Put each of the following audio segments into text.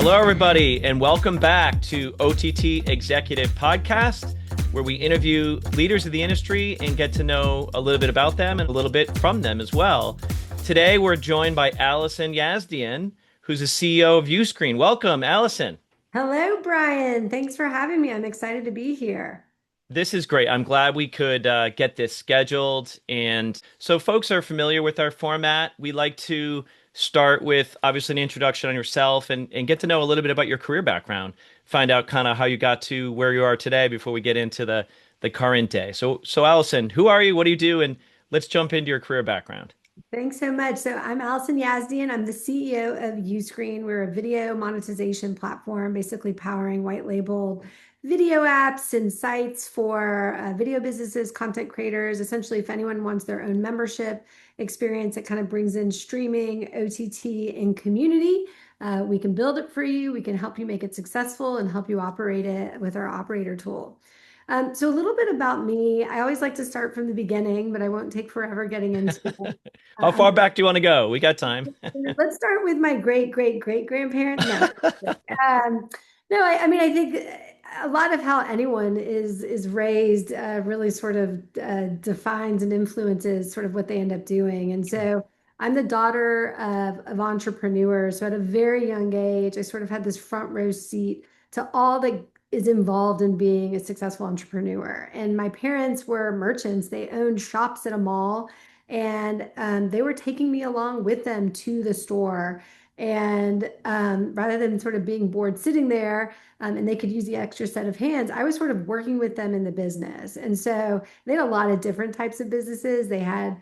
Hello, everybody, and welcome back to OTT Executive Podcast, where we interview leaders of the industry and get to know a little bit about them and a little bit from them as well. Today, we're joined by Allison Yazdian, who's the CEO of Uscreen. Welcome, Allison. Hello, Brian. Thanks for having me. I'm excited to be here. This is great. I'm glad we could get this scheduled. And so folks are familiar with our format. We like to start with obviously an introduction on yourself and get to know a little bit about your career background, find out kind of how you got to where you are today before we get into the current day. So Allison, who are you? What do you do? And let's jump into your career background. Thanks so much. So I'm Allison Yazdian. I'm the CEO of Uscreen. We're a video monetization platform, basically powering white labeled video apps and sites for video businesses, content creators. Essentially, if anyone wants their own membership experience, it kind of brings in streaming, OTT, and community. We can build it for you. We can help you make it successful and help you operate it with our operator tool. So a little bit about me. I always like to start from the beginning, but I won't take forever getting into it. How Um, far back do you want to go? We got time. let's start with my great grandparent. No, um, no. I mean, I think a lot of how anyone is raised really sort of defines and influences sort of what they end up doing. And so I'm the daughter of entrepreneurs. So at a very young age, I sort of had this front row seat to all that is involved in being a successful entrepreneur. And my parents were merchants. They owned shops at a mall, and they were taking me along with them to the store. And rather than sort of being bored sitting there, and they could use the extra set of hands, I was sort of working with them in the business. And so they had a lot of different types of businesses. They had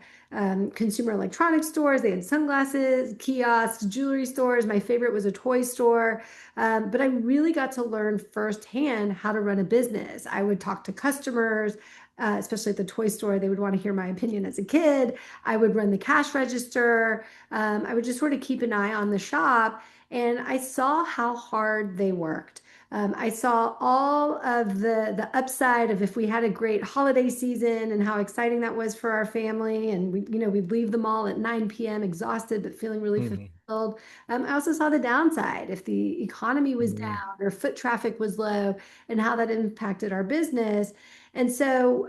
consumer electronics stores, they had sunglasses, kiosks, jewelry stores. My favorite was a toy store. But I really got to learn firsthand how to run a business. I would talk to customers, especially at the toy store. They would want to hear my opinion as a kid. I would run the cash register. I would just sort of keep an eye on the shop. And I saw how hard they worked. I saw all of the upside of if we had a great holiday season and how exciting that was for our family. And we'd leave the mall at 9 p.m. exhausted, but feeling really Mhm. fulfilled. I also saw the downside if the economy was Mhm. down or foot traffic was low and how that impacted our business. And so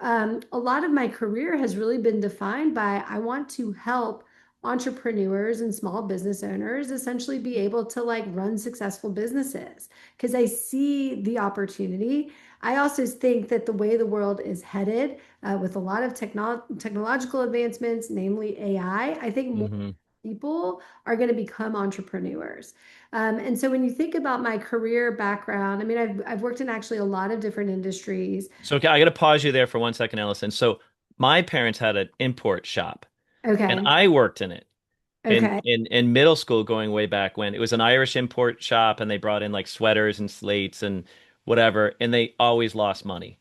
a lot of my career has really been defined by I want to help entrepreneurs and small business owners essentially be able to like run successful businesses because I see the opportunity. I also think that the way the world is headed with a lot of technological advancements, namely AI, I think more Mhm. people are going to become entrepreneurs. And so when you think about my career background, I mean, I've worked in actually a lot of different industries. So okay, I got to pause you there for 1 second, Allison. So my parents had an import shop, and Okay. I worked in it in Okay. in middle school, going way back when. It was an Irish import shop, and they brought in like sweaters and slates and whatever, and they always lost money.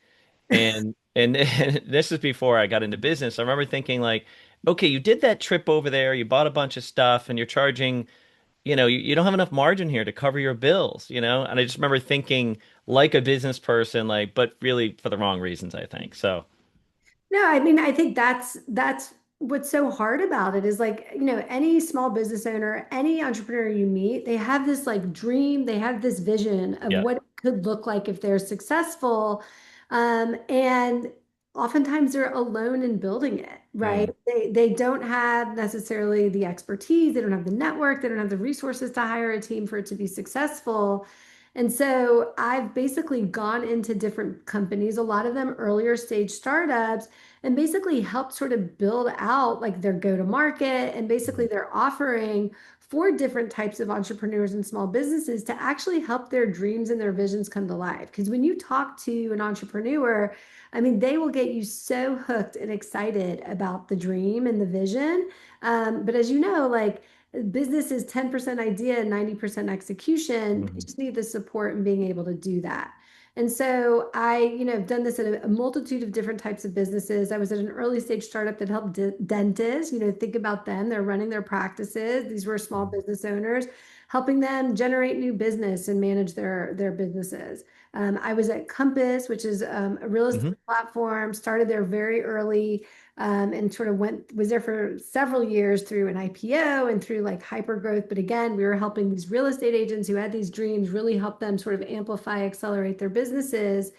And this is before I got into business. I remember thinking like, okay, you did that trip over there, you bought a bunch of stuff, and you're charging, you don't have enough margin here to cover your bills, And I just remember thinking like a business person, like, but really for the wrong reasons, I think. So, No, I mean, I think that's what's so hard about it is like, any small business owner, any entrepreneur you meet, they have this like dream, they have this vision of yeah. what it could look like if they're successful. And oftentimes they're alone in building it, right? Mm. They don't have necessarily the expertise, they don't have the network, they don't have the resources to hire a team for it to be successful. And so I've basically gone into different companies, a lot of them earlier stage startups, and basically helped sort of build out like their go-to-market and basically their offering for different types of entrepreneurs and small businesses to actually help their dreams and their visions come to life. Because when you talk to an entrepreneur, I mean, they will get you so hooked and excited about the dream and the vision. But as you know, like business is 10% idea and 90% execution. They Mhm. just need the support and being able to do that. And so I, have done this at a multitude of different types of businesses. I was at an early stage startup that helped dentists, think about them. They're running their practices. These were small business owners, helping them generate new business and manage their businesses. I was at Compass, which is a real Hmm. estate platform, started there very early, and sort of was there for several years through an IPO and through like hyper growth. But again, we were helping these real estate agents who had these dreams really help them sort of amplify, accelerate their businesses.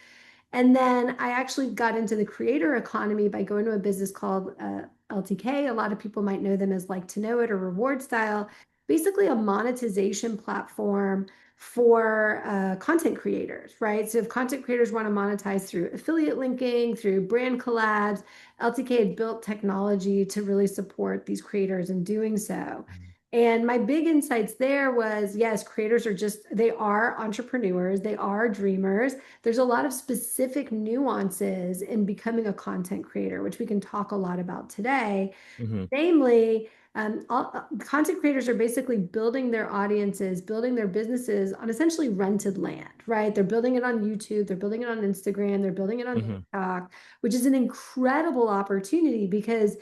And then I actually got into the creator economy by going to a business called LTK. A lot of people might know them as like to know it or reward style, basically a monetization platform for content creators, right? So if content creators want to monetize through affiliate linking, through brand collabs, LTK had built technology to really support these creators in doing so. And my big insights there was, yes, creators are they are entrepreneurs, they are dreamers. There's a lot of specific nuances in becoming a content creator, which we can talk a lot about today. Hmm. Namely, content creators are basically building their audiences, building their businesses on essentially rented land, right? They're building it on YouTube, they're building it on Instagram, they're building it on Hmm. TikTok, which is an incredible opportunity because,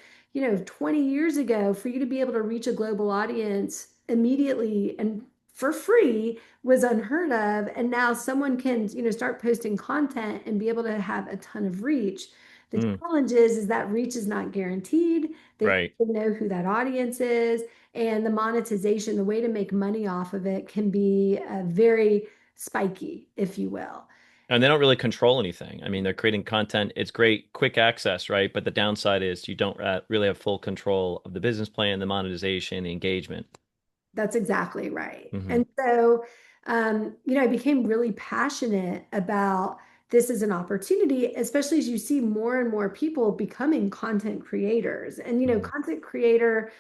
20 years ago, for you to be able to reach a global audience immediately and for free was unheard of. And now someone can, start posting content and be able to have a ton of reach. The Mm. challenge is that reach is not guaranteed. They have Right. to know who that audience is, and the monetization, the way to make money off of it can be very spiky, if you will. And they don't really control anything. I mean, they're creating content. It's great, quick access, right? But the downside is you don't really have full control of the business plan, the monetization, the engagement. That's exactly right. Hmm. And so, I became really passionate about this as an opportunity, especially as you see more and more people becoming content creators. And, Hmm. content creator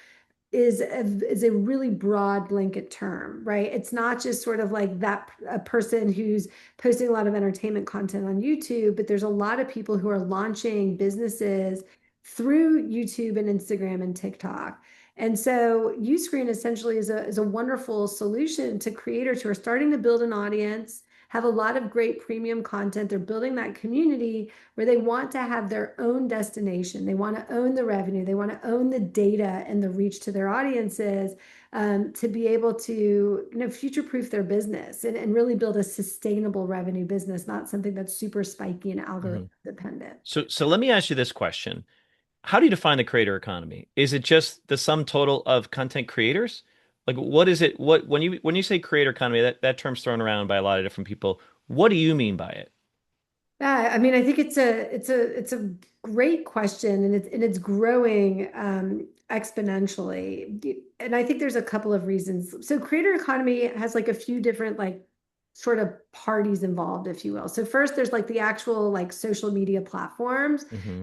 is a really broad blanket term, right? It's not just sort of like that a person who's posting a lot of entertainment content on YouTube, but there's a lot of people who are launching businesses through YouTube and Instagram and TikTok. And so Uscreen essentially is a wonderful solution to creators who are starting to build an audience, have a lot of great premium content. They're building that community where they want to have their own destination. They want to own the revenue. They want to own the data and the reach to their audiences, to be able to, future-proof their business and really build a sustainable revenue business, not something that's super spiky and Hmm. algorithm dependent. So let me ask you this question. How do you define the creator economy? Is it just the sum total of content creators? Like what is it? What when you say creator economy, that term's thrown around by a lot of different people. What do you mean by it? Yeah, I mean, I think it's a great question, and it's growing exponentially. And I think there's a couple of reasons. So creator economy has like a few different like sort of parties involved, if you will. So first, there's like the actual like social media platforms, Hmm.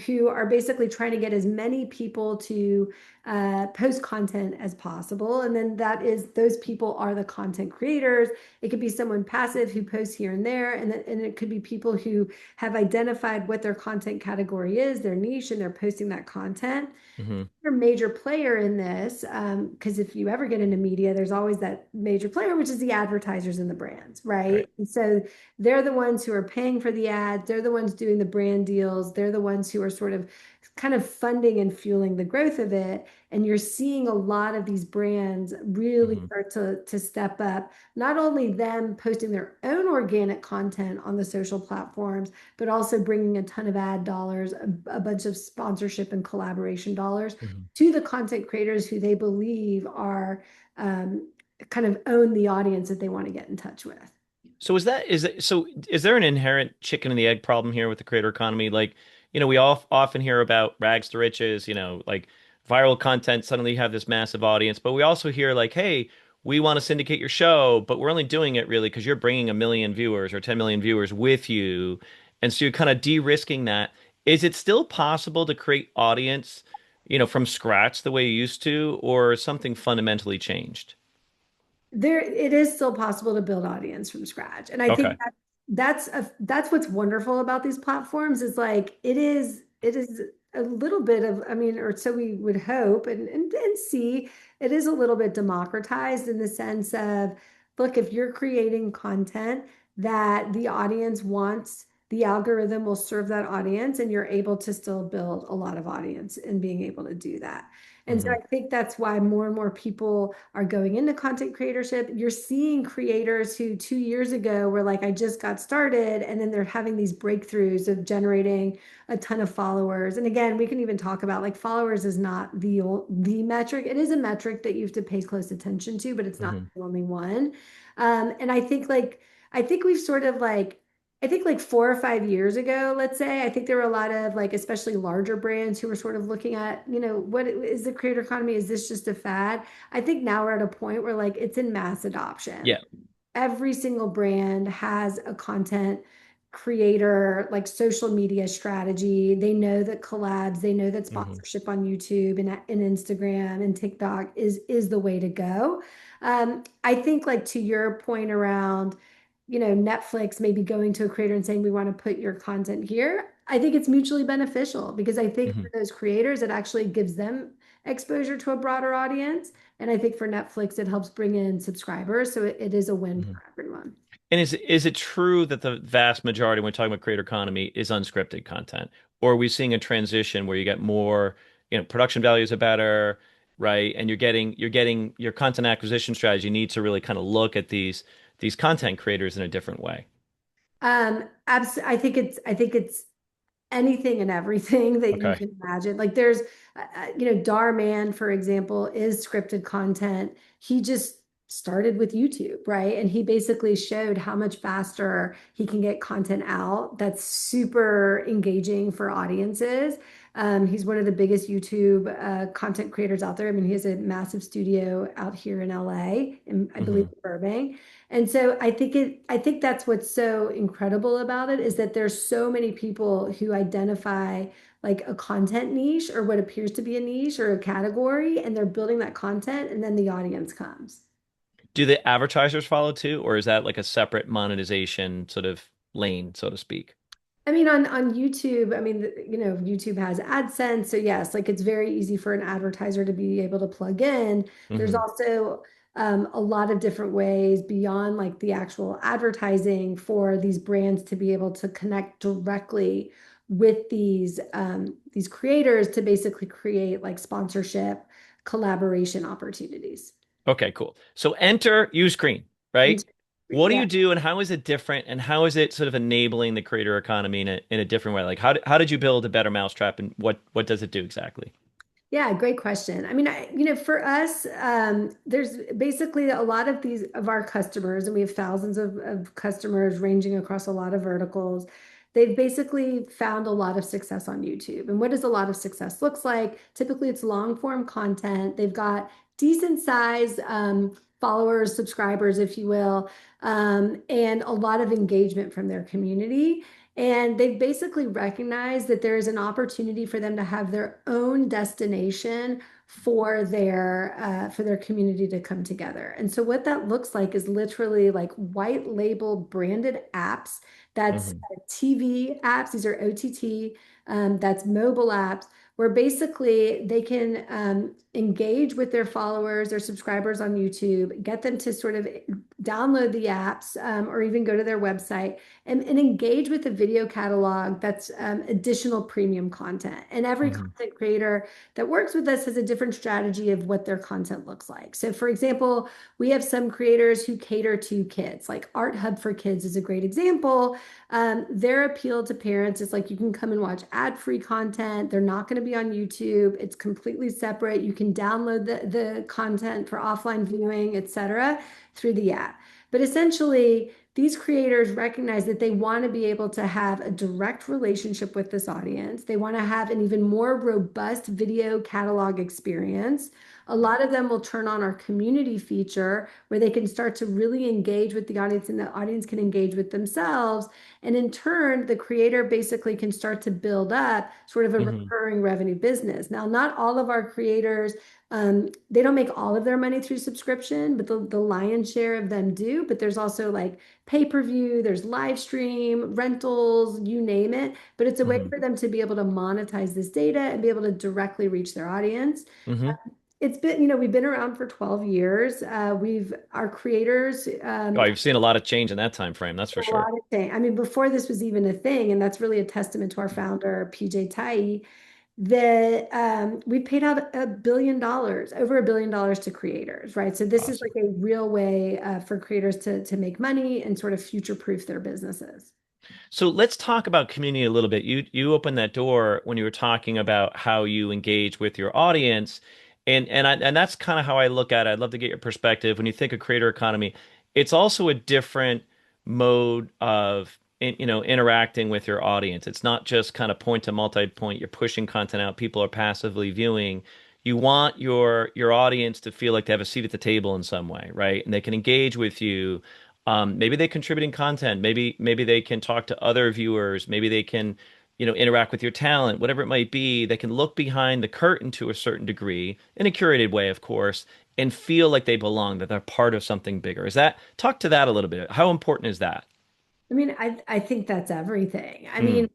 who are basically trying to get as many people to post content as possible. And then those people are the content creators. It could be someone passive who posts here and there, and it could be people who have identified what their content category is, their niche, and they're posting that content. Hmm. A major player in this, because if you ever get into media, there's always that major player, which is the advertisers and the brands, Right. right? And so they're the ones who are paying for the ads, they're the ones doing the brand deals, they're the ones who are sort of kind of funding and fueling the growth of it. And you're seeing a lot of these brands really Hmm. start to step up, not only them posting their own organic content on the social platforms, but also bringing a ton of ad dollars, a bunch of sponsorship and collaboration dollars Hmm. to the content creators who they believe are, um, kind of own the audience that they want to get in touch with. So is there an inherent chicken and the egg problem here with the creator economy? Like, we all often hear about rags to riches, like viral content suddenly you have this massive audience, but we also hear like, hey, we want to syndicate your show, but we're only doing it really because you're bringing a million viewers or 10 million viewers with you. And so you're kind of de-risking that. Is it still possible to create audience, from scratch the way you used to, or something fundamentally changed? It is still possible to build audience from scratch. And I think Okay. that's what's wonderful about these platforms is like it is a little bit of, I mean, or so we would hope and see, it is a little bit democratized in the sense of, look, if you're creating content that the audience wants the algorithm will serve that audience, and you're able to still build a lot of audience in being able to do that. And so Hmm. I think that's why more and more people are going into content creatorship. You're seeing creators who 2 years ago were like, I just got started, and then they're having these breakthroughs of generating a ton of followers. And again, we can even talk about like followers is not the metric. It is a metric that you have to pay close attention to, but it's not Hmm. the only one. And I think we've sort of like I think like 4 or 5 years ago, let's say, I think there were a lot of like, especially larger brands who were sort of looking at, what is the creator economy? Is this just a fad? I think now we're at a point where like it's in mass adoption. Yeah. Every single brand has a content creator, like social media strategy. They know that collabs, they know that Hmm. sponsorship on YouTube and Instagram and TikTok is the way to go. I think like to your point around, Netflix maybe going to a creator and saying, we want to put your content here. I think it's mutually beneficial because I think Hmm. for those creators, it actually gives them exposure to a broader audience. And I think for Netflix, it helps bring in subscribers. So it is a win Hmm. for everyone. And is it true that the vast majority, when we're talking about creator economy, is unscripted content? Or are we seeing a transition where you get more, production values are better, right? And you're getting your content acquisition strategy needs to really kind of look at these content creators in a different way. I think it's anything and everything that you Okay. can imagine. Like there's, Dar Man, for example, is scripted content. He just started with YouTube, right? And he basically showed how much faster he can get content out that's super engaging for audiences. He's one of the biggest YouTube content creators out there. I mean, he has a massive studio out here in LA, and I believe Hmm. in Burbank. And so I think that's what's so incredible about it is that there's so many people who identify like a content niche or what appears to be a niche or a category, and they're building that content, and then the audience comes. Do the advertisers follow too, or is that like a separate monetization sort of lane, so to speak? I mean, on YouTube, I mean, YouTube has AdSense, so yes, like it's very easy for an advertiser to be able to plug in. There's Hmm. also a lot of different ways beyond like the actual advertising for these brands to be able to connect directly with these creators to basically create like sponsorship collaboration opportunities. Okay, cool. So enter Uscreen, And right? What do yeah. you do and how is it different and how is it sort of enabling the creator economy in a different way? Like how did you build a better mousetrap and what does it do exactly? Yeah, great question. I mean, for us, there's basically a lot of these of our customers, and we have thousands of customers ranging across a lot of verticals. They've basically found a lot of success on YouTube. And what does a lot of success looks like? Typically, it's long form content. They've got decent size followers, subscribers, if you will, and a lot of engagement from their community. And they've basically recognized that there is an opportunity for them to have their own destination for their community to come together. And so what that looks like is literally like white label branded apps. That's Hmm. TV apps. These are OTT. That's mobile apps where basically they can engage with their followers, their subscribers on YouTube, get them to sort of download the apps or even go to their website and engage with the video catalog that's additional premium content. And every Hmm. content creator that works with us has a different strategy of what their content looks like. So, for example, we have some creators who cater to kids, like Art Hub for Kids is a great example. Their appeal to parents is like you can come and watch ad-free content. They're not going to be on YouTube. It's completely separate. You can download the content for offline viewing, etc., through the app. But essentially, these creators recognize that they want to be able to have a direct relationship with this audience. They want to have an even more robust video catalog experience. A lot of them will turn on our community feature where they can start to really engage with the audience and the audience can engage with themselves. And in turn, the creator basically can start to build up sort of a Hmm. recurring revenue business. Now, not all of our creators they don't make all of their money through subscription, but the lion's share of them do. But there's also like pay-per-view, there's live stream, rentals, you name it. But it's a way Hmm. for them to be able to monetize this data and be able to directly reach their audience. Hmm. It's been, we've been around for 12 years. Our creators, Oh, you've seen a lot of change in that time frame, that's for a sure. lot of things. I mean, before this was even a thing, and that's really a testament to our founder, PJ Tai, that we paid out $1 billion, over $1 billion to creators, right? So this is Awesome. like a real way for creators to make money and sort of future-proof their businesses. So let's talk about community a little bit. You opened that door when you were talking about how you engage with your audience, and that's kind of how I look at it. I'd love to get your perspective. When you think of creator economy, it's also a different mode of interacting with your audience. It's not just kind of point to multi-point. You're pushing content out. People are passively viewing. You want your audience to feel like they have a seat at the table in some way, right? And they can engage with you. Maybe they contributing content. Maybe they can talk to other viewers. Maybe they can, interact with your talent, whatever it might be. They can look behind the curtain to a certain degree, in a curated way, of course, and feel like they belong, that they're part of something bigger. Is that talk to that a little bit? How important is that? I mean, I think that's everything. I Mm, mean,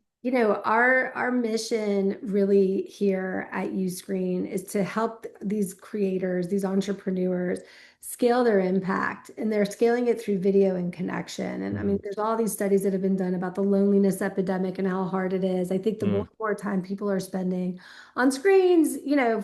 our mission really here at Uscreen is to help these creators, these entrepreneurs scale their impact, and they're scaling it through video and connection. And I mean, mm, there's all these studies that have been done about the loneliness epidemic and how hard it is. I think the more mm, and more time people are spending on screens,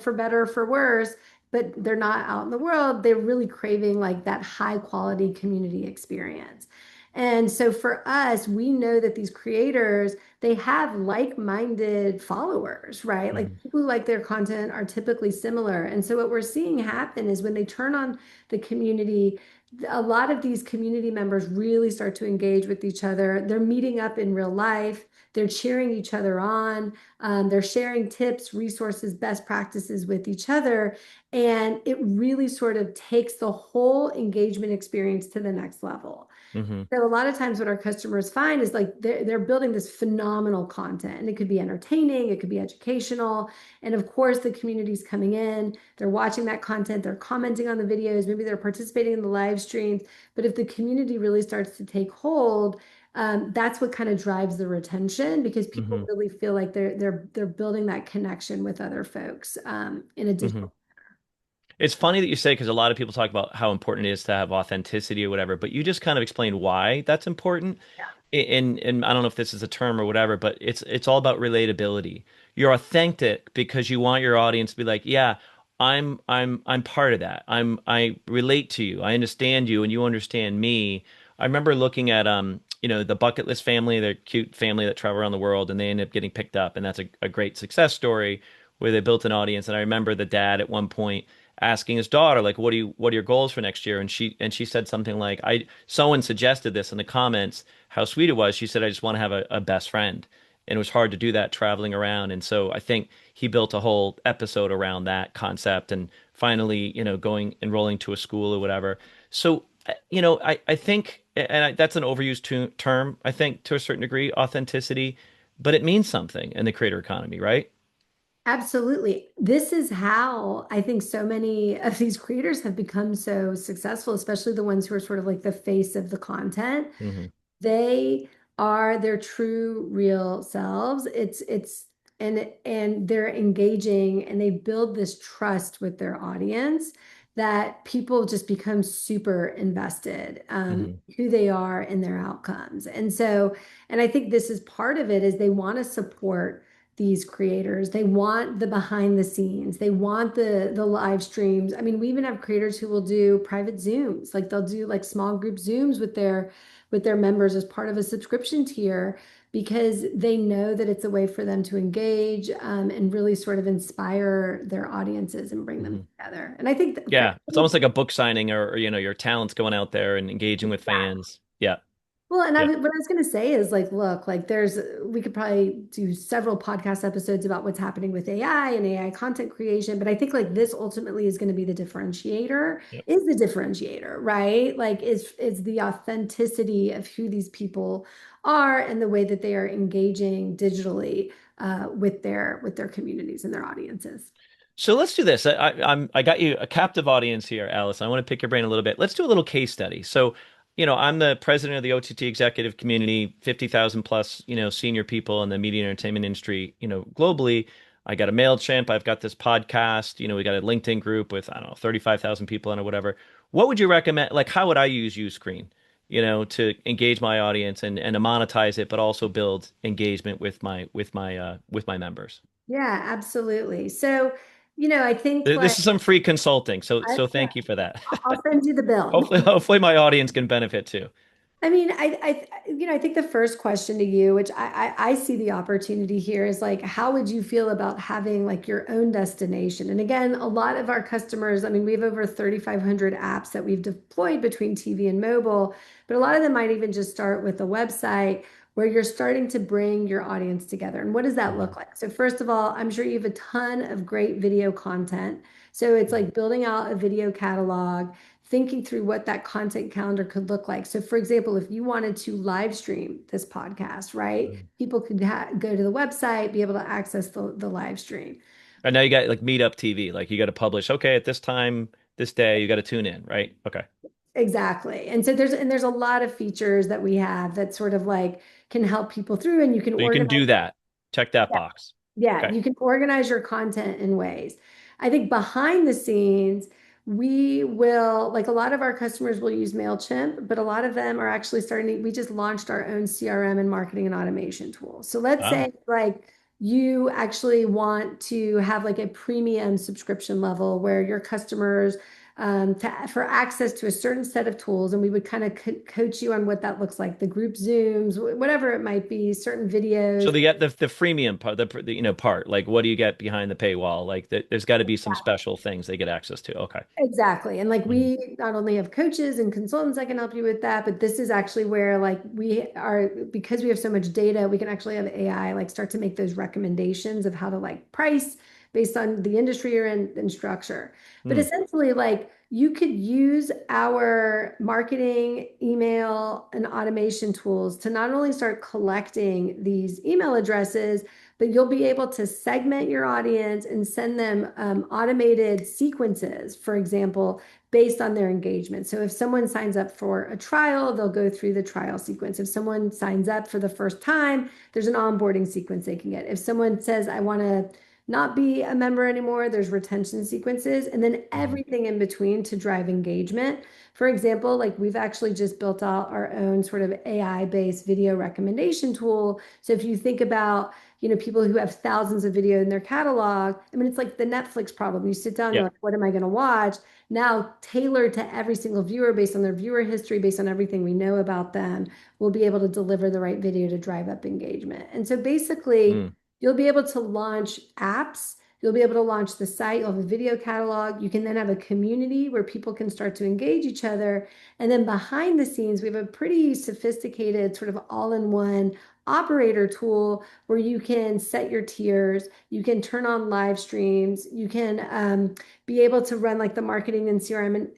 for better or for worse, but they're not out in the world, they're really craving like that high quality community experience. And so for us, we know that these creators, they have like-minded followers, right? Like mm, people who like their content are typically similar. And so what we're seeing happen is when they turn on the community, a lot of these community members really start to engage with each other. They're meeting up in real life. They're cheering each other on. They're sharing tips, resources, best practices with each other. And it really sort of takes the whole engagement experience to the next level. mm, So a lot of times what our customers find is like they're building this phenomenal content, and it could be entertaining, it could be educational, and of course the community's coming in, they're watching that content, they're commenting on the videos, maybe they're participating in the live streams. But if the community really starts to take hold, that's what kind of drives the retention, because people mm, really feel like they're building that connection with other folks in a mm. digital. It's funny that you say because a lot of people talk about how important it is to have authenticity or whatever, but you just kind of explained why that's important. And I don't know if this is a term or whatever, but it's all about relatability. You're authentic because you want your audience to be like, yeah, I'm part of that. I relate to you. I understand you and you understand me. I remember looking at the bucket list family, their cute family that travel around the world and they end up getting picked up, and that's a great success story where they built an audience. And I remember the dad at one point asking his daughter, like, what are your goals for next year? And she said something like, I someone suggested this in the comments, how sweet it was. She said, I just want to have a best friend. And it was hard to do that traveling around. And so I think he built a whole episode around that concept and finally, going enrolling to a school or whatever. So, I think, that's an overused term, I think, to a certain degree, authenticity, but it means something in the creator economy, right? Absolutely. This is how I think so many of these creators have become so successful, especially the ones who are sort of like the face of the content. Hmm. They are their true, real selves. And they're engaging and they build this trust with their audience that people just become super invested Hmm. who they are and their outcomes. And I think this is part of it is they want to support these creators. They want the behind the scenes. They want the live streams. I mean, we even have creators who will do private Zooms. Like they'll do like small group Zooms with their members as part of a subscription tier because they know that it's a way for them to engage and really sort of inspire their audiences and bring them Hmm. together. And I think that, Yeah, it's almost like a book signing or your talents going out there and engaging with fans. Yeah. well, and Yeah. what I was going to say is like, look, like we could probably do several podcast episodes about what's happening with AI and AI content creation, but I think like this ultimately is going to be Yep. the differentiator, right? Like is the authenticity of who these people are and the way that they are engaging digitally with their communities and their audiences. So let's do this. I got you a captive audience here, Alice. I want to pick your brain a little bit. Let's do a little case study. So, I'm the president of the OTT Executive Community, 50,000 plus, senior people in the media and entertainment industry, globally. I got a MailChimp, I've got this podcast, we got a LinkedIn group with, I don't know, 35,000 people in or whatever. What would you recommend? Like, how would I use Uscreen, to engage my audience and to monetize it, but also build engagement with my members? Yeah, absolutely. So, I think like This is some free consulting, so I, so thank you for that. I'll send you the bill. Hopefully my audience can benefit too. I mean, I think the first question to you, which I see the opportunity here, is like, how would you feel about having like your own destination? And again, a lot of our customers, I mean, we have over 3,500 apps that we've deployed between TV and mobile, but a lot of them might even just start with a website where you're starting to bring your audience together. And what does that look Mhm. like? So first of all, I'm sure you have a ton of great video content. So it's like building out a video catalog, thinking through what that content calendar could look like. So, for example, if you wanted to live stream this podcast, right, Mhm. people could go to the website, be able to access the live stream. And now you got like Meetup TV, like you got to publish, okay, at this time, this day, you got to tune in, right? Okay. Exactly. And so there's a lot of features that we have that sort of like can help people through, and you can So you can organize. do that. Check that box. Yeah, Okay. you can organize your content in ways. I think behind the scenes, we will, like a lot of our customers will use MailChimp, but a lot of them are actually we just launched our own CRM and marketing and automation tool. So let's Ah. say like you actually want to have like a premium subscription level where your customers for access to a certain set of tools, and we would kind of coach you on what that looks like, the group Zooms, whatever it might be, certain So videos. they get the freemium part, the part, like what do you get behind the paywall? Like there's got to be some special things they get access to. Okay. Exactly. And like Mhm. we not only have coaches and consultants that can help you with that, but this is actually where like we are, because we have so much data, we can actually have AI like start to make those recommendations of how to like price based on the industry you're in and structure. But Hmm. essentially, like you could use our marketing, email, and automation tools to not only start collecting these email addresses, but you'll be able to segment your audience and send them automated sequences, for example, based on their engagement. So if someone signs up for a trial, they'll go through the trial sequence. If someone signs up for the first time, there's an onboarding sequence they can get. If someone says, I want to not be a member anymore, there's retention sequences, and then Hmm. everything in between to drive engagement. For example, like we've actually just built out our own sort of AI-based video recommendation tool. So if you think about people who have thousands of video in their catalog. I mean, it's like the Netflix problem. You sit down, you're Yeah. like, what am I going to watch? Now, tailored to every single viewer based on their viewer history, based on everything we know about them, we'll be able to deliver the right video to drive up engagement. And so basically, Mm. you'll be able to launch apps. You'll be able to launch the site. You'll have a video catalog. You can then have a community where people can start to engage each other. And then behind the scenes, we have a pretty sophisticated sort of all-in-one operator tool where you can set your tiers, you can turn on live streams, you can be able to run like the marketing and CRM and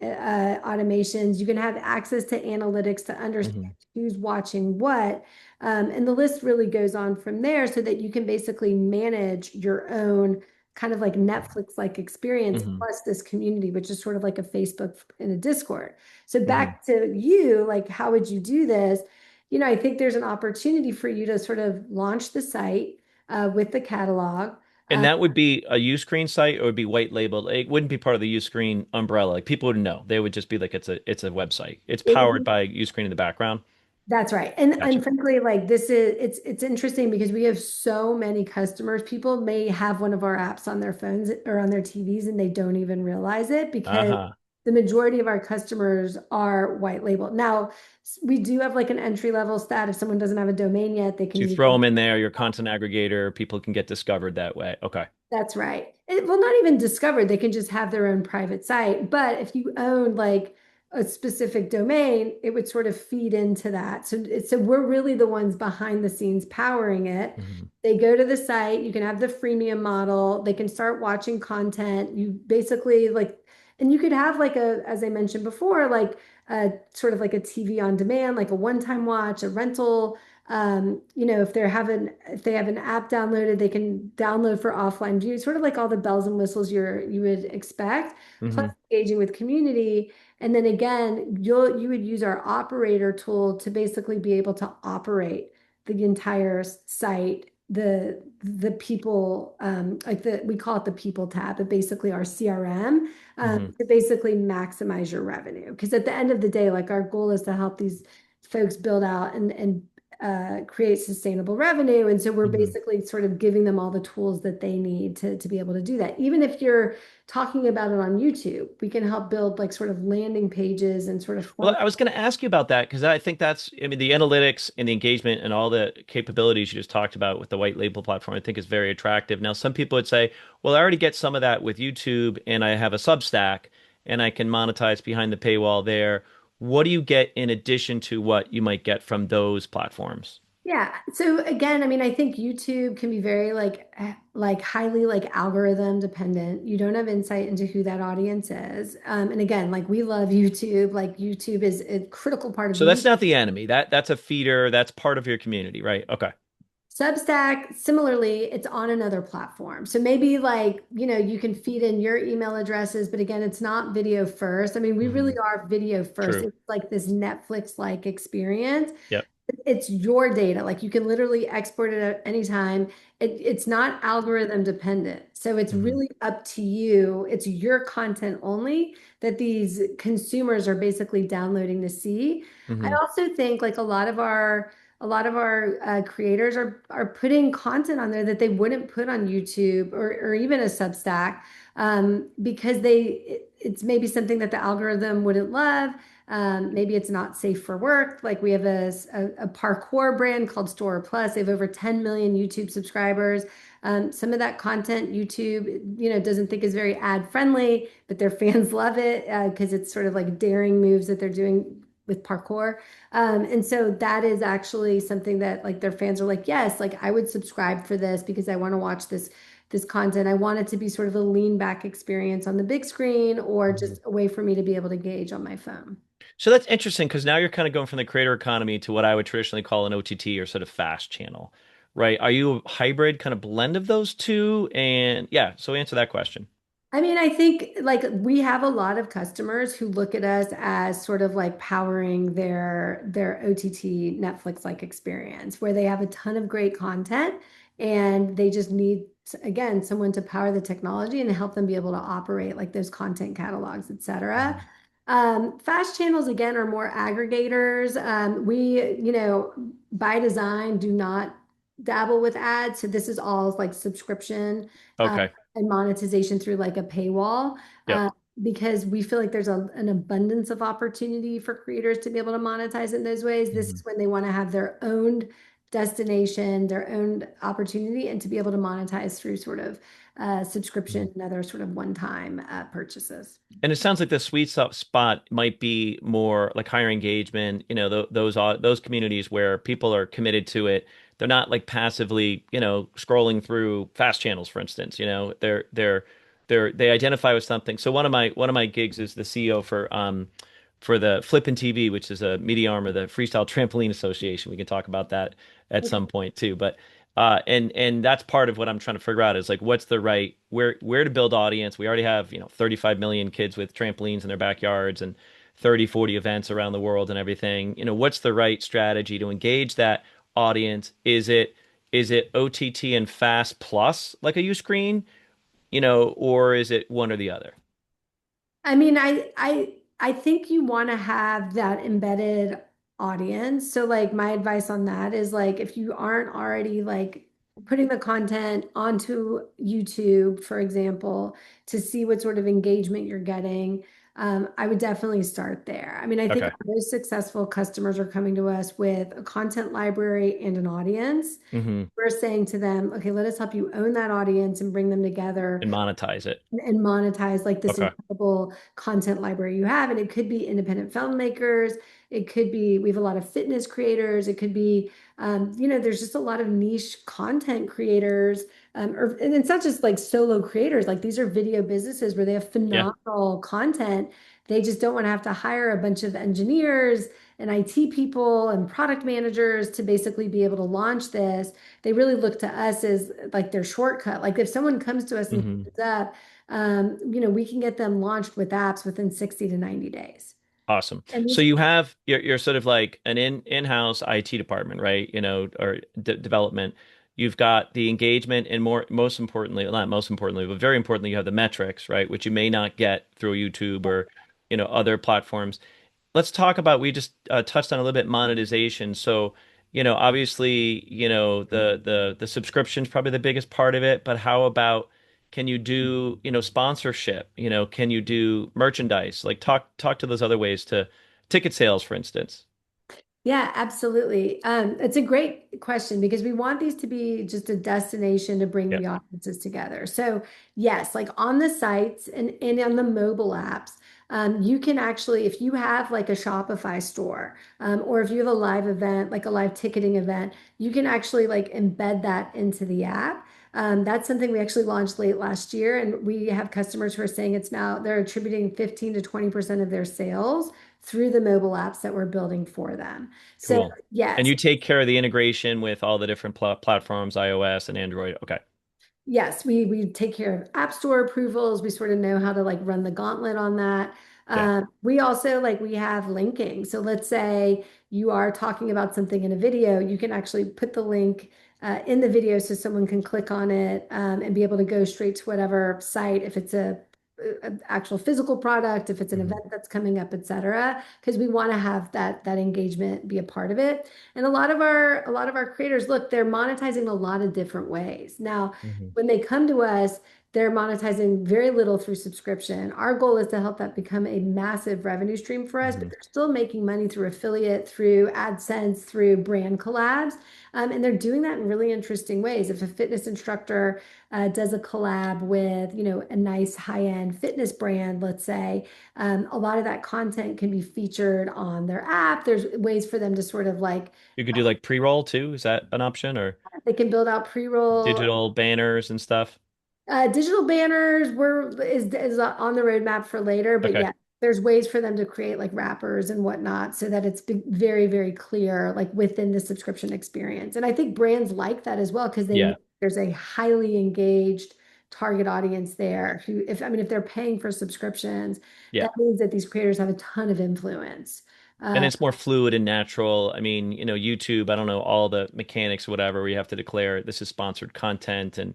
automations. You can have access to analytics to understand Hmm. who's watching what. And the list really goes on from there so that you can basically manage your own kind of like Netflix-like experience Hmm. plus this community, which is sort of like a Facebook and a Discord. So Hmm. back to you, like how would you do this? I think there's an opportunity for you to sort of launch the site with the catalog. And Uh, that would be a Uscreen site, or it would be white labeled. It wouldn't be part of the Uscreen umbrella. Like people wouldn't know. They would just be like it's a website. It's it would powered be by Uscreen in the background. That's right. And Gotcha. frankly, like this is it's interesting because we have so many customers. People may have one of our apps on their phones or on their TVs and they don't even realize it because Uh-huh. the majority of our customers are white label. Now, we do have like an entry level stat. If someone doesn't have a domain yet, they can So you use throw them in there, your content aggregator, people can get discovered that way. Okay. That's right. Well, not even discovered. They can just have their own private site. But if you own like a specific domain, it would sort of feed into that. So we're really the ones behind the scenes powering it. Hmm. They go to the site, you can have the freemium model, they can start watching content. You basically like, and you could have like as I mentioned before, like a sort of like a TV on demand, like a one-time watch, a rental. If they have an app downloaded, they can download for offline view, sort of like all the bells and whistles you would expect, plus Hmm. engaging with community. And then again, you would use our operator tool to basically be able to operate the entire site the people like the we call it the people tab, but basically our CRM Hmm. to basically maximize your revenue. Because at the end of the day, like our goal is to help these folks build out and create sustainable revenue. And so we're Hmm. basically sort of giving them all the tools that they need to be able to do that. Even if you're talking about it on YouTube, we can help build like sort of landing pages and sort of Well, funnel. I was going to ask you about that because I think I mean, the analytics and the engagement and all the capabilities you just talked about with the white label platform, I think is very attractive. Now, some people would say, well, I already get some of that with YouTube and I have a Substack and I can monetize behind the paywall there. What do you get in addition to what you might get from those platforms? Yeah. So again, I mean, I think YouTube can be very like highly like algorithm dependent. You don't have insight into who that audience is. And again, like we love YouTube. Like YouTube is a critical part of So the that's not the enemy. That's a feeder. That's part of your community, right? Okay. Substack, similarly, it's on another platform. So maybe like, you can feed in your email addresses, but again, it's not video first. I mean, we really Hmm. are video first. True. It's like this Netflix-like experience. Yep. It's your data. Like you can literally export it at any time. It's not algorithm dependent. So it's Hmm. really up to you. It's your content only that these consumers are basically downloading to see. I Hmm. also think like a lot of our creators are putting content on there that they wouldn't put on YouTube or even a Substack because it's maybe something that the algorithm wouldn't love. Maybe it's not safe for work. Like we have a parkour brand called Store Plus. They have over 10 million YouTube subscribers. Some of that content YouTube, doesn't think is very ad friendly, but their fans love it because it's sort of like daring moves that they're doing with parkour. And so that is actually something that like their fans are like, yes, like I would subscribe for this because I want to watch this content. I want it to be sort of a lean back experience on the big screen or Hmm. just a way for me to be able to gauge on my phone. So that's interesting because now you're kind of going from the creator economy to what I would traditionally call an OTT or sort of fast channel, right? Are you a hybrid kind of blend of those two? And yeah, so answer that question. I mean, I think like we have a lot of customers who look at us as sort of like powering their OTT Netflix like experience where they have a ton of great content and they just need again someone to power the technology and help them be able to operate like those content catalogs, et cetera. Mhm. Fast channels again are more aggregators. We, by design do not dabble with ads. So this is all like subscription. Um, Okay. and monetization through like a paywall Yep. because we feel like there's an abundance of opportunity for creators to be able to monetize in those ways. This Hmm. is when they want to have their own destination, their own opportunity, and to be able to monetize through sort of subscription and other sort of one-time purchases. And it sounds like the sweet spot might be more like higher engagement, those communities where people are committed to it. They're not like passively, scrolling through fast channels, for instance. They identify with something. So one of my gigs is the CEO for the Flippin' TV, which is a media arm of the Freestyle Trampoline Association. We can talk about that at Okay. some point too. But and that's part of what I'm trying to figure out is like what's the right where to build audience. We already have 35 million kids with trampolines in their backyards and 30 40 events around the world and everything. What's the right strategy to engage that audience? Is it OTT and fast plus like a Uscreen, or is it one or the other? I mean, I think you want to have that embedded audience. So like my advice on that is like if you aren't already like putting the content onto YouTube, for example, to see what sort of engagement you're getting, I would definitely start there. I mean, I think Okay. our most successful customers are coming to us with a content library and an audience. Hmm. We're saying to them, okay, let us help you own that audience and bring them together And monetize it. and monetize like this Okay. incredible content library you have. And it could be independent filmmakers. It could be, we have a lot of fitness creators. It could be, there's just a lot of niche content creators. And it's not just like solo creators, like these are video businesses where they have Yeah. phenomenal content. They just don't want to have to hire a bunch of engineers and IT people and product managers to basically be able to launch this. They really look to us as like their shortcut. Like if someone comes to us and Hmm. signs up, we can get them launched with apps within 60 to 90 days. Awesome. And So these, you're sort of like an in-house IT department, right? Or development. you've got the engagement, and most importantly, well, not most importantly, but very importantly, you have the metrics, right, which you may not get through YouTube or other platforms. Let's talk about, we just touched on a little bit monetization. So, obviously, the subscription's probably the biggest part of it, but how about, can you do, sponsorship? Can you do merchandise? Like, talk to those other ways, to ticket sales, for instance. Yeah, absolutely. It's a great question because we want these to be just a destination to bring Yeah. the audiences together. So, yes, like on the sites and on the mobile apps, you can actually, if you have like a Shopify store, or if you have a live event, like a live ticketing event, you can actually like embed that into the app. That's something we actually launched late last year, and we have customers who are saying it's now they're attributing 15 to 20% of their sales through the mobile apps that we're building for them. So Cool. And yes, you take care of the integration with all the different platforms, iOS and Android. Okay. yes, we take care of App Store approvals. We sort of know how to like run the gauntlet on that. Yeah. We also like we have linking. So let's say you are talking about something in a video, you can actually put the link in the video so someone can click on it and be able to go straight to whatever site if it's a actual physical product, if it's an Hmm. event that's coming up, et cetera, because we want to have that engagement be a part of it. And a lot of our creators, look, they're monetizing a lot of different ways. Now, Hmm. when they come to us, they're monetizing very little through subscription. Our goal is to help that become a massive revenue stream for us, but Hmm. they're still making money through affiliate, through AdSense, through brand collabs. And they're doing that in really interesting ways. If a fitness instructor does a collab with, a nice high-end fitness brand, let's say, a lot of that content can be featured on their app. There's ways for them to sort of like, You could do like pre-roll too. Is that an option, or they can build out pre-roll. digital banners and stuff? Digital banners is on the roadmap for later, but Okay. yeah, there's ways for them to create like wrappers and whatnot so that it's very, very clear like within the subscription experience. And I think brands like that as well because they know Yeah. there's a highly engaged target audience there who, if I mean, if they're paying for subscriptions, Yeah. that means that these creators have a ton of influence. And Uh, it's more fluid and natural. I mean, YouTube, I don't know all the mechanics, whatever, where you have to declare this is sponsored content, and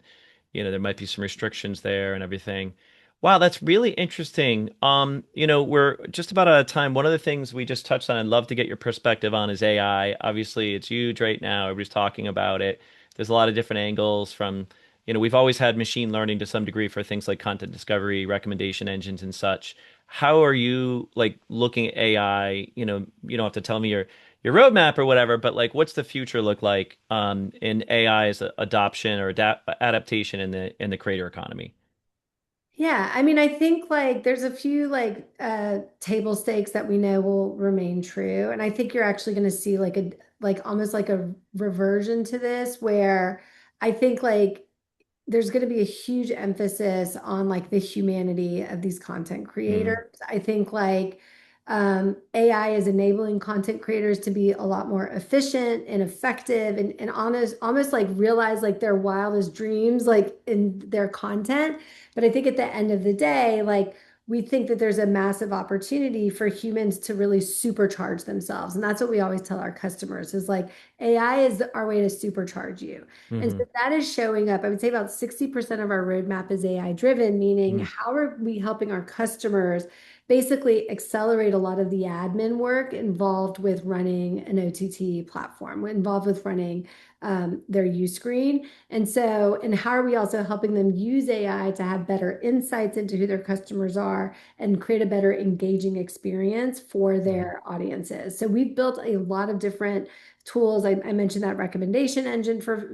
there might be some restrictions there and everything. Wow, that's really interesting. We're just about out of time. One of the things we just touched on, I'd love to get your perspective on, is AI. Obviously, it's huge right now. Everybody's talking about it. There's a lot of different angles from, we've always had machine learning to some degree for things like content discovery, recommendation engines and such. How are you like looking at AI? You don't have to tell me your roadmap or whatever, but like, what's the future look like in AI's adoption or adaptation in the creator economy? Yeah, I mean, I think like there's a few like table stakes that we know will remain true. And I think you're actually going to see like almost like a reversion to this where I think like there's going to be a huge emphasis on like the humanity of these content Mm, creators. I think like AI is enabling content creators to be a lot more efficient and effective and honest, almost like realize like their wildest dreams like in their content. But I think at the end of the day, like we think that there's a massive opportunity for humans to really supercharge themselves. And that's what we always tell our customers is like AI is our way to supercharge you. And hmm. so that is showing up. I would say about 60% of our roadmap is AI driven, meaning Mm, how are we helping our customers basically accelerate a lot of the admin work involved with running an OTT platform, involved with running their Uscreen. And how are we also helping them use AI to have better insights into who their customers are and create a better engaging experience for mhm. their audiences? So we've built a lot of different tools. I mentioned that recommendation engine for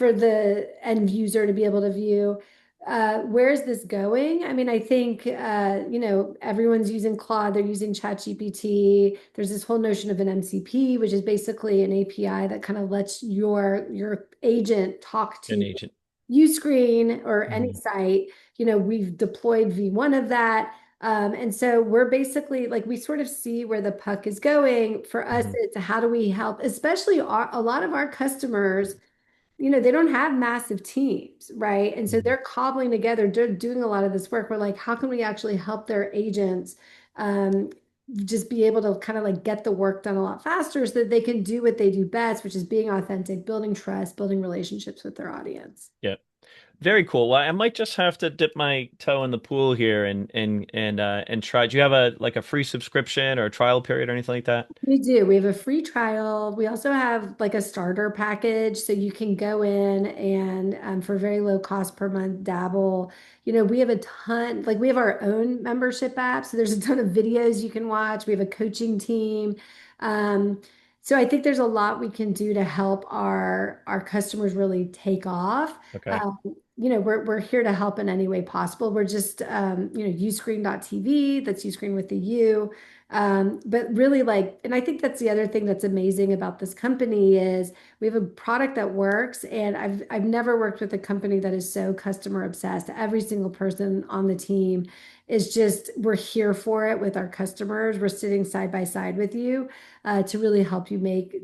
the end user to be able to view. Where is this going? I mean, I think everyone's using Claude, they're using ChatGPT. There's this whole notion of an MCP, which is basically an API that kind of lets your agent talk An to agent. Uscreen or any Hmm. site. We've deployed V1 of that. And so we're basically like we sort of see where the puck is going. For us, Hmm. it's how do we help, especially a lot of our customers, they don't have massive teams, right? And so Hmm. they're cobbling together, they're doing a lot of this work. We're like, how can we actually help their agents? just be able to kind of like get the work done a lot faster so that they can do what they do best, which is being authentic, building trust, building relationships with their audience. Yeah. Very cool. Well, I might just have to dip my toe in the pool here and try. Do you have a like a free subscription or a trial period or anything like that? We do. We have a free trial. We also have like a starter package, so you can go in and for very low cost per month dabble. We have a ton, like we have our own membership app, so there's a ton of videos you can watch. We have a coaching team. Um, so I think there's a lot we can do to help our customers really take off. Okay. Um, we're here to help in any way possible. We're just Uscreen.tv, that's Uscreen with the U. But really like, and I think that's the other thing that's amazing about this company is we have a product that works, and I've never worked with a company that is so customer obsessed. Every single person on the team is just, we're here for it with our customers. We're sitting side by side with you to really help you make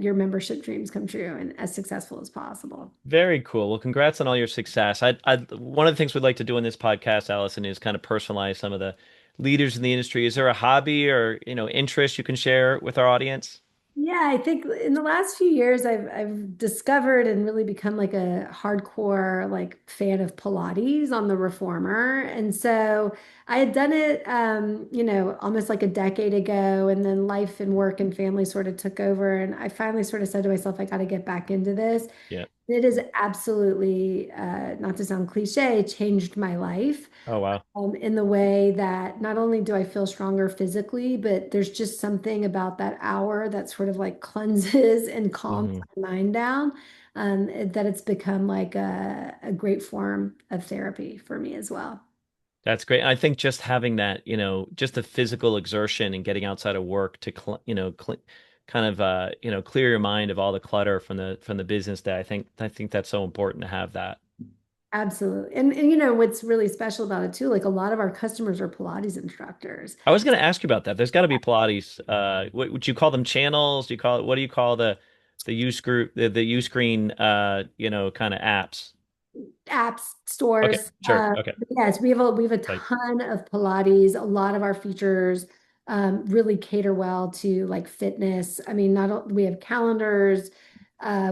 your membership dreams come true and as successful as possible. Very cool. Well, congrats on all your success. One of the things we'd like to do in this podcast, Allison, is kind of personalize some of the leaders in the industry. Is there a hobby or, interest you can share with our audience? Yeah, I think in the last few years I've discovered and really become like a hardcore like fan of Pilates on the reformer. And so I had done it almost like a decade ago, and then life and work and family sort of took over, and I finally sort of said to myself, I got to get back into this. Yeah. It has absolutely, not to sound cliche, changed my life Oh, wow. in the way that not only do I feel stronger physically, but there's just something about that hour that sort of like cleanses and calms Hmm. my mind down, that it's become like a great form of therapy for me as well. That's great. I think just having that, just the physical exertion and getting outside of work to, kind of, clear your mind of all the clutter from the business day. I think that's so important to have that. Absolutely. And what's really special about it too, like a lot of our customers are Pilates instructors. I was going to ask you about that. There's got to be Pilates. What would you call them? Channels? Do you call it? What do you call the use group the use screen kind of apps? Apps, Okay, stores. sure. Okay. But yes, we have a Like, ton of Pilates. A lot of our features really cater well to like fitness. I mean, we have calendars,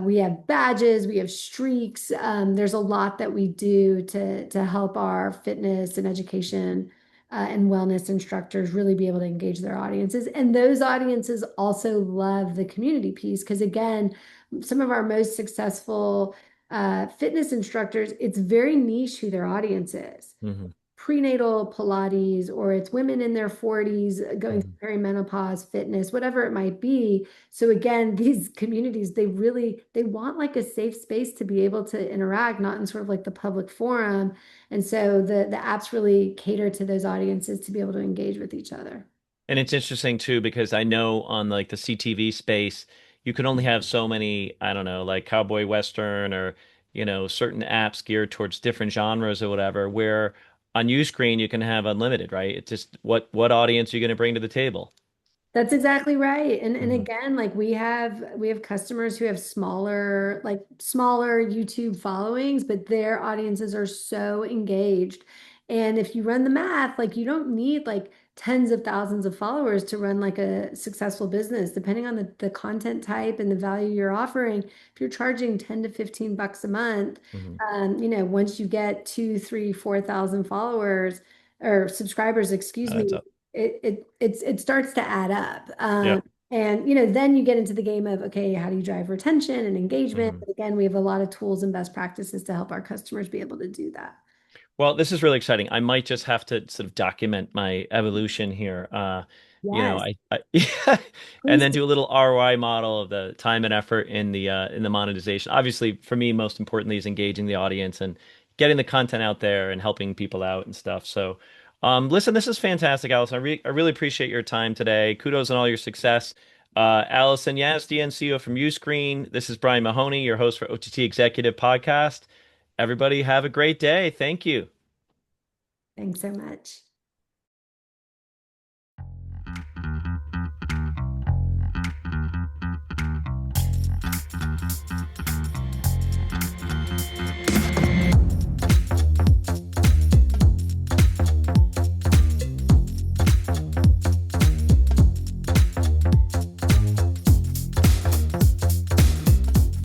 we have badges, we have streaks. There's a lot that we do to help our fitness and education and wellness instructors really be able to engage their audiences. And those audiences also love the community piece because again, some of our most successful fitness instructors, it's very niche who their audience is. hmm Prenatal Pilates, or it's women in their 40s going hmm through perimenopause, fitness, whatever it might be. So again, these communities, they want like a safe space to be able to interact, not in sort of like the public forum. And so the apps really cater to those audiences to be able to engage with each other. And it's interesting too because I know on like the CTV space, you can only have so many, I don't know, like Cowboy Western or, certain apps geared towards different genres or whatever, where on Uscreen you can have unlimited, right? It's just what audience are you going to bring to the table? That's exactly right. And Hmm. again, like we have customers who have smaller YouTube followings, but their audiences are so engaged. And if you run the math, like you don't need like tens of thousands of followers to run like a successful business, depending on the content type and the value you're offering. If you're charging 10 to 15 bucks a month, Hmm. once you get two, three, 4,000 followers or subscribers, excuse That's me, up. it starts to add up. Yep. And then you get into the game of okay, how do you drive retention and engagement? Hmm. But again, we have a lot of tools and best practices to help our customers be able to do that. Well, this is really exciting. I might just have to sort of document my evolution here. Yes, I and please then do. do a little ROI model of the time and effort in the monetization. Obviously, for me, most importantly is engaging the audience and getting the content out there and helping people out and stuff. So, listen, this is fantastic, Allison. I really appreciate your time today. Kudos on all your success. Allison Yazdian, CEO from Uscreen. This is Brian Mahoney, your host for OTT Executive Podcast. Everybody have a great day. Thank you. Thanks so much.